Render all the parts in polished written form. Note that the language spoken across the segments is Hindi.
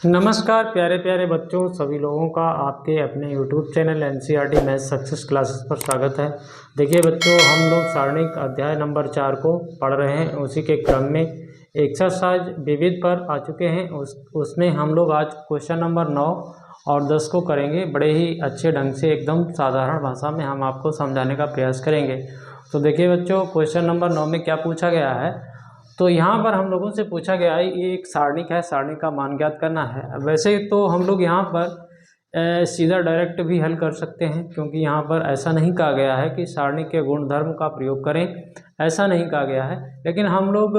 नमस्कार प्यारे प्यारे बच्चों, सभी लोगों का आपके अपने YouTube channel NCERT math success classes पर स्वागत है। देखिए बच्चों, हम लोग सारणिक अध्याय नंबर 4 को पढ़ रहे हैं। उसी के क्रम में एक्सरसाइज विविध पर आ चुके हैं। उसमें हम लोग आज क्वेश्चन नंबर 9 और 10 को करेंगे। बड़े ही अच्छे ढंग से एकदम साधारण भाषा में हम आपको समझाने का प्रयास करेंगे। तो देखिए बच्चों, क्वेश्चन नंबर 9 में क्या पूछा गया है। तो यहाँ पर हम लोगों से पूछा गया है, ये एक सारणिक है, सारणिक का मान ज्ञात करना है। वैसे तो हम लोग यहाँ पर सीधा डायरेक्ट भी हल कर सकते हैं, क्योंकि यहाँ पर ऐसा नहीं कहा गया है कि सारणिक के गुणधर्म का प्रयोग करें, ऐसा नहीं कहा गया है। लेकिन हम लोग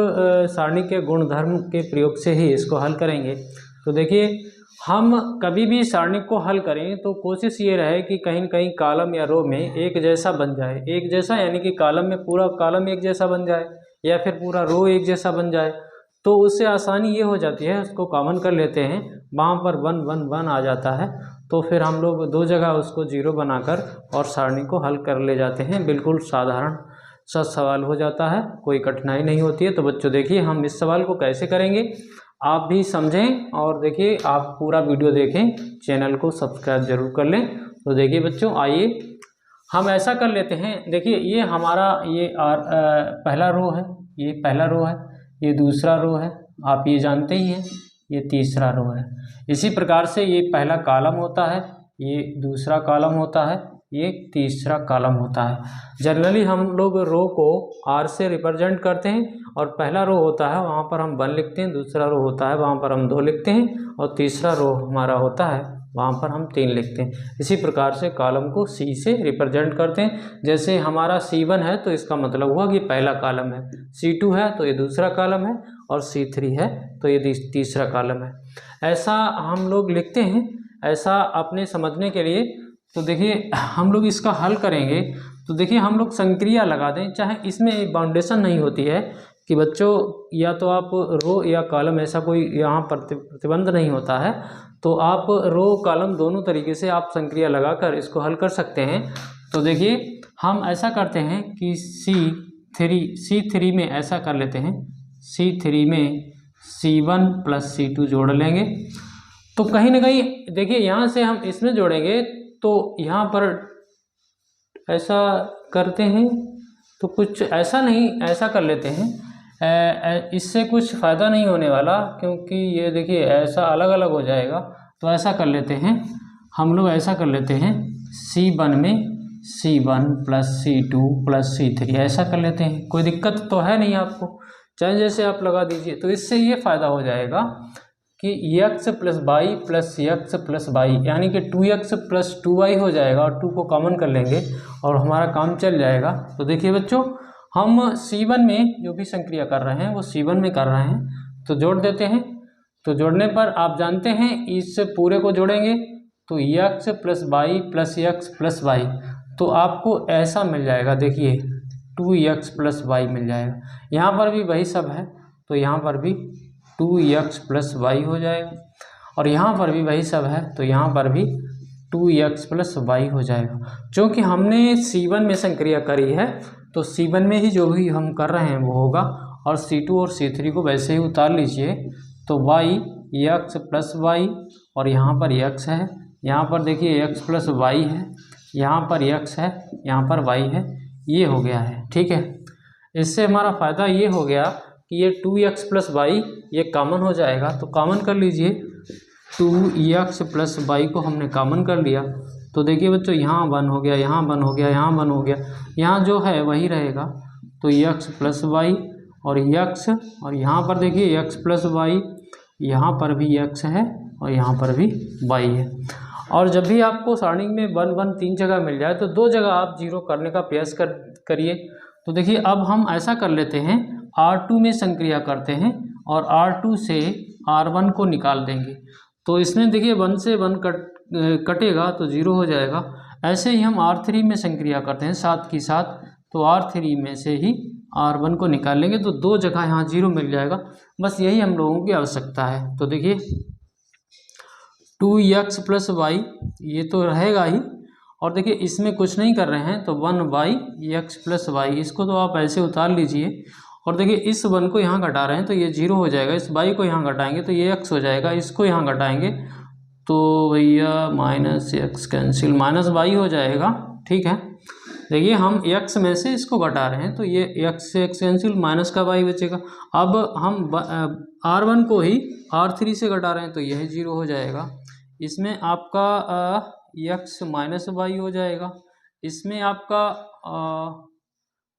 सारणिक के गुणधर्म के प्रयोग से ही इसको हल करेंगे। तो देखिए, हम कभी भी सारणिक को हल करें तो कोशिश ये रहे कि कहीं न कहीं कॉलम या रो में एक जैसा बन जाए। एक जैसा यानी कि कॉलम में पूरा कॉलम एक जैसा बन जाए, या फिर पूरा रो एक जैसा बन जाए। तो उससे आसानी ये हो जाती है, उसको कॉमन कर लेते हैं, वहाँ पर 1 1 1 आ जाता है। तो फिर हम लोग दो जगह उसको 0 बनाकर और सारणी को हल कर ले जाते हैं। बिल्कुल साधारण सा सवाल हो जाता है, कोई कठिनाई नहीं होती है। तो बच्चों देखिए, हम इस सवाल को कैसे करेंगे आप भी समझें, और देखिए आप पूरा वीडियो देखें, चैनल को सब्सक्राइब जरूर कर लें। तो देखिए बच्चों, आइए हम ऐसा कर लेते हैं। देखिए, ये हमारा पहला रो है, ये पहला रो है, ये दूसरा रो है, आप ये जानते ही हैं, ये तीसरा रो है। इसी प्रकार से ये पहला कॉलम होता है, ये दूसरा कॉलम होता है, ये तीसरा कॉलम होता है। जनरली हम लोग रो को R से रिप्रेजेंट करते हैं, और पहला रो होता है वहाँ पर हम 1 लिखते हैं, दूसरा रो होता है वहाँ पर हम 2 लिखते हैं, और तीसरा रो हमारा होता है वहाँ पर हम 3 लिखते हैं। इसी प्रकार से कॉलम को C से रिप्रेजेंट करते हैं। जैसे हमारा C1 है तो इसका मतलब हुआ कि पहला कॉलम है, C2 है तो ये दूसरा कॉलम है, और C3 है तो ये तीसरा कॉलम है। ऐसा हम लोग लिखते हैं, ऐसा अपने समझने के लिए। तो देखिए, हम लोग इसका हल करेंगे। तो देखिए, हम लोग संक्रिया लगा दें, चाहे इसमें बाउंडेशन नहीं होती है कि बच्चों या तो आप रो या कॉलम, ऐसा कोई यहाँ प्रतिबंध नहीं होता है। तो आप रो कॉलम दोनों तरीके से आप संक्रिया लगाकर इसको हल कर सकते हैं। तो देखिए, हम ऐसा करते हैं कि C3 में ऐसा कर लेते हैं, C3 में C1 + C2 जोड़ लेंगे। तो कहीं ना कहीं देखिए, यहाँ से हम इसमें जोड़ेंगे तो यहाँ पर ऐसा करते हैं, तो कुछ ऐसा नहीं, ऐसा कर लेते हैं। इससे कुछ फ़ायदा नहीं होने वाला, क्योंकि ये देखिए ऐसा अलग अलग हो जाएगा। तो ऐसा कर लेते हैं, हम लोग ऐसा कर लेते हैं, C1 में C1 + C2 + C3 ऐसा कर लेते हैं। कोई दिक्कत तो है नहीं आपको, चाहे जैसे आप लगा दीजिए। तो इससे ये फ़ायदा हो जाएगा कि x + y + x + y यानी कि 2x + 2y हो जाएगा, और 2 को कॉमन कर लेंगे और हमारा काम चल जाएगा। तो देखिए बच्चों, हम C1 में जो भी संक्रिया कर रहे हैं वो C1 में कर रहे हैं, तो जोड़ देते हैं। तो जोड़ने पर आप जानते हैं, इस पूरे को जोड़ेंगे तो x + y + x + y, तो आपको ऐसा मिल जाएगा। देखिए 2x + y मिल जाएगा। यहाँ पर भी वही सब है, तो यहाँ पर भी 2x + y हो जाएगा, और यहाँ पर भी वही सब है, तो यहाँ पर भी 2x + y हो जाएगा। क्योंकि हमने C1 में संक्रिया करी है, तो C1 में ही जो भी हम कर रहे हैं वो होगा, और C2 और C3 को वैसे ही उतार लीजिए। तो y x + y, और यहाँ पर x है, यहाँ पर देखिए x + y है, यहाँ पर x है, यहाँ पर y है, ये हो गया है। ठीक है, इससे हमारा फ़ायदा ये हो गया कि ये 2x + y ये कॉमन हो जाएगा। तो कॉमन कर लीजिए, 2x + y को हमने कॉमन कर लिया। तो देखिए बच्चों, यहाँ 1 हो गया, यहाँ 1 हो गया, यहाँ 1 हो गया, यहाँ जो है वही रहेगा। तो x + y और x, और यहाँ पर देखिए x + y, यहाँ पर भी x है और यहाँ पर भी y है। और जब भी आपको सारणी में 1 1 3 जगह मिल जाए तो 2 जगह आप 0 करने का प्रयास करिए। तो देखिए, अब हम ऐसा कर लेते हैं, R2 में संक्रिया करते हैं और R2 से R1 को निकाल देंगे। तो इसमें देखिए 1 से 1 कटेगा तो 0 हो जाएगा। ऐसे ही हम R3 में संक्रिया करते हैं साथ की साथ, तो R3 में से ही R1 को निकाल लेंगे, तो 2 जगह यहाँ 0 मिल जाएगा। बस यही हम लोगों की आवश्यकता है। तो देखिए 2x + y ये तो रहेगा ही, और देखिए इसमें कुछ नहीं कर रहे हैं, तो 1y x + y, इसको तो आप ऐसे उतार लीजिए, और देखिए इस 1 को यहाँ घटा रहे हैं तो ये 0 हो जाएगा, इस y को यहाँ घटाएंगे तो ये x हो जाएगा, इसको यहाँ घटाएंगे तो भैया minus x cancel, minus y हो जाएगा। ठीक है, देखिए हम x में से इसको घटा रहे हैं तो ये x से x कैंसिल, माइनस का y बचेगा। अब हम r1 को ही r3 से घटा रहे हैं तो यह 0 हो जाएगा, इसमें आपका x माइनस y हो जाएगा, इसमें आपका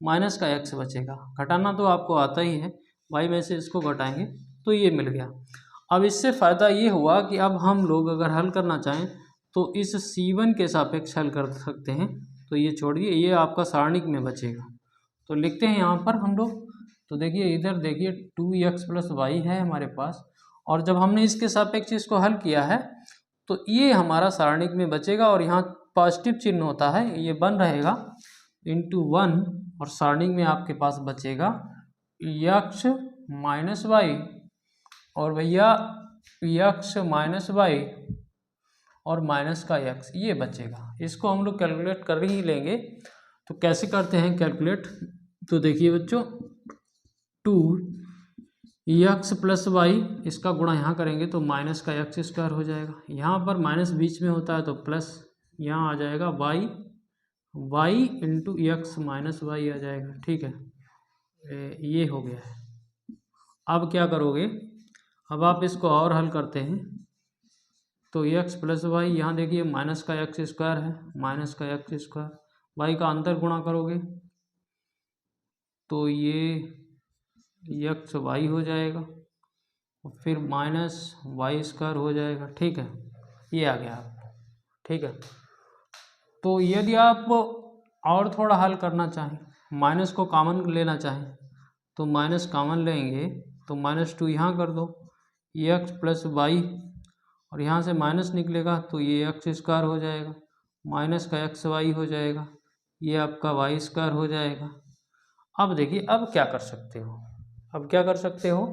माइनस का x बचेगा। घटाना तो आपको आता ही है, y में से इसको घटाएंगे तो ये मिल गया। अब इससे फ़ायदा ये हुआ कि अब हम लोग अगर हल करना चाहें तो इस C1 के सापेक्ष हल कर सकते हैं, तो ये छोड़िए, ये आपका सारणिक में बचेगा। तो लिखते हैं यहाँ पर हम लोग, तो देखिए इधर देखिए 2x प्लस वाई है हमारे पास, और जब हमने इसके सापेक्ष इसको हल किया है तो ये हमारा सारणिक में बचेगा, और यहाँ पॉजिटिव चिन्ह होता है, ये बन रहेगा इंटू 1, और सारणिक में आपके पास बचेगा x माइनस वाई, और भैया x माइनस वाई और माइनस का x ये बचेगा। इसको हम लोग कैलकुलेट कर ही लेंगे, तो कैसे करते हैं कैलकुलेट, तो देखिए बच्चों 2x प्लस वाई, इसका गुणा यहाँ करेंगे तो माइनस का x स्क्वायर हो जाएगा, यहाँ पर माइनस बीच में होता है तो प्लस यहाँ आ जाएगा y into x minus y आ जाएगा। ठीक है, ये हो गया है। अब क्या करोगे, अब आप इसको और हल करते हैं तो x प्लस वाई, यहाँ देखिए माइनस का x स्क्वायर है, माइनस का x स्क्वायर, y का अंतर गुणा करोगे तो ये x वाई हो जाएगा, और फिर माइनस वाई स्क्वायर हो जाएगा। ठीक है, ये आ गया आपको। ठीक है, तो यदि आप और थोड़ा हल करना चाहें, माइनस को कॉमन लेना चाहें तो माइनस कॉमन लेंगे तो -2 यहाँ कर दो, x प्लस वाई, और यहाँ से माइनस निकलेगा तो ये x स्क्वायर हो जाएगा, माइनस का x वाई हो जाएगा, ये आपका वाई स्क्वायर हो जाएगा। अब देखिए अब क्या कर सकते हो, अब क्या कर सकते हो,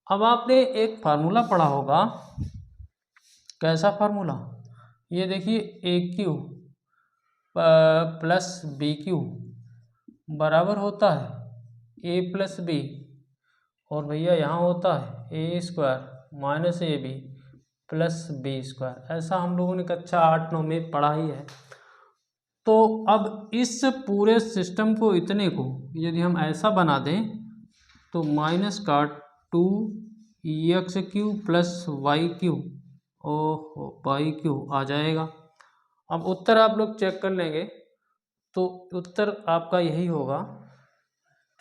अब आपने एक फार्मूला पढ़ा होगा, कैसा फार्मूला, ये देखिए AQ प्लस BQ बराबर होता है A प्लस बी, और भैया यहाँ होता है a square minus AB plus b square. ऐसा हम लोगों ने कक्षा 8-9 में पढ़ा ही है। तो अब इस पूरे सिस्टम को, इतने को यदि हम ऐसा बना दें तो माइनस का 2x³ प्लस y³ y³ आ जाएगा। अब उत्तर आप लोग चेक कर लेंगे तो उत्तर आपका यही होगा।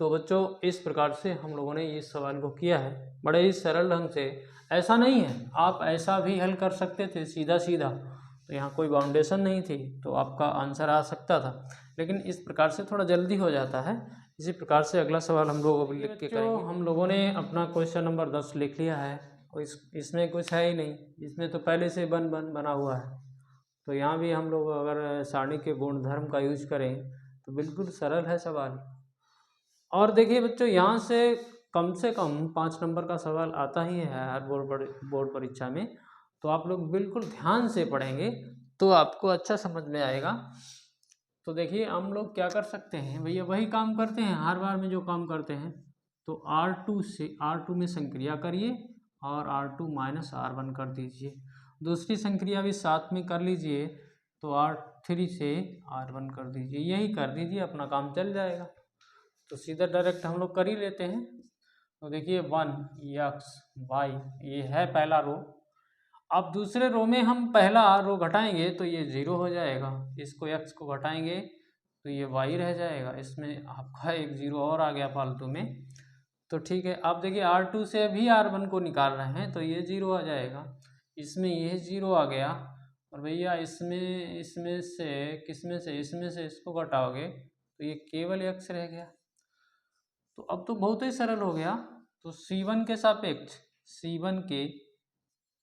तो बच्चों इस प्रकार से हम लोगों ने इस सवाल को किया है, बड़े ही सरल ढंग से। ऐसा नहीं है, आप ऐसा भी हल कर सकते थे सीधा सीधा, तो यहाँ कोई बाउंडेशन नहीं थी तो आपका आंसर आ सकता था, लेकिन इस प्रकार से थोड़ा जल्दी हो जाता है। इसी प्रकार से अगला सवाल हम लोग अभी लिख के करेंगे। हम लोगों ने अपना क्वेश्चन नंबर 10 लिख लिया है, और इसमें कुछ है ही नहीं, इसमें तो पहले से बना हुआ है। तो यहाँ भी हम लोग अगर सारणी के गुणधर्म का यूज करें तो बिल्कुल सरल है सवाल। और देखिए बच्चों, यहाँ से कम 5 नंबर का सवाल आता ही है हर बोर्ड परीक्षा में, तो आप लोग बिल्कुल ध्यान से पढ़ेंगे तो आपको अच्छा समझ में आएगा। तो देखिए हम लोग क्या कर सकते हैं भैया, वही काम करते हैं हर बार में जो काम करते हैं। तो R2 में संक्रिया करिए और R2 माइनस R1 कर दीजिए, दूसरी संक्रिया भी साथ में कर लीजिए तो R3 से R1 कर दीजिए, यही कर दीजिए, अपना काम चल जाएगा। तो सीधा डायरेक्ट हम लोग कर ही लेते हैं। तो देखिए 1x y ये है पहला रो। अब दूसरे रो में हम पहला रो घटाएंगे तो ये 0 हो जाएगा, इसको x को घटाएंगे तो ये y रह जाएगा, इसमें आपका एक 0 और आ गया फालतू में। तो ठीक है, आप देखिए R2 से भी R1 को निकाल रहे हैं तो ये 0 आ जाएगा, इसमें ये 0 आ गया, और भैया इसमें से इसको घटाओगे तो ये केवल x रह गया। तो अब तो बहुत ही सरल हो गया। तो C1 के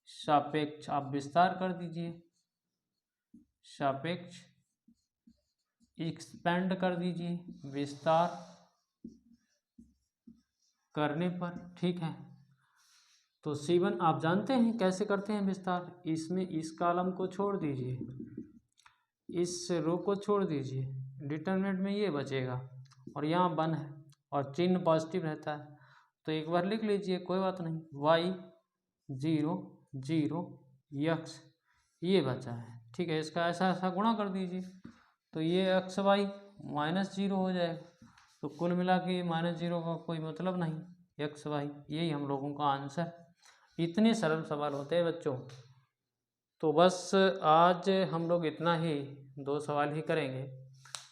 सापेक्ष आप विस्तार कर दीजिए, सापेक्ष एक्सपेंड कर दीजिए विस्तार करने पर। ठीक है, तो C1 आप जानते हैं कैसे करते हैं विस्तार, इसमें इस कॉलम को छोड़ दीजिए, इस रो को छोड़ दीजिए, डिटरमिनेंट में ये बचेगा और यहाँ 1 है, और चिन्ह पॉजिटिव रहता है, तो एक बार लिख लीजिए, कोई बात नहीं। y 0 0 x ये बचा है, ठीक है। इसका ऐसा ऐसा गुणा कर दीजिए, तो ये x y -0 हो जाएगा। तो कुल मिला के -0 का कोई मतलब नहीं, x y यही हम लोगों का आंसर। इतने सरल सवाल होते हैं बच्चों। तो बस आज हम लोग इतना ही 2 सवाल ही करेंगे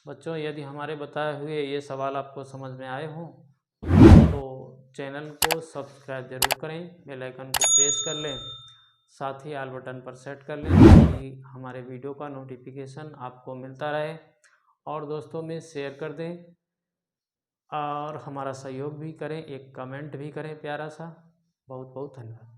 बच्चों। यदि हमारे बताए हुए ये सवाल आपको समझ में आए हों तो चैनल को सब्सक्राइब जरूर करें, बेल आइकन को प्रेस कर लें, साथ ही ऑल बटन पर सेट कर लें ताकि हमारे वीडियो का नोटिफिकेशन आपको मिलता रहे। और दोस्तों में शेयर कर दें और हमारा सहयोग भी करें, एक कमेंट भी करें प्यारा सा। बहुत बहुत धन्यवाद।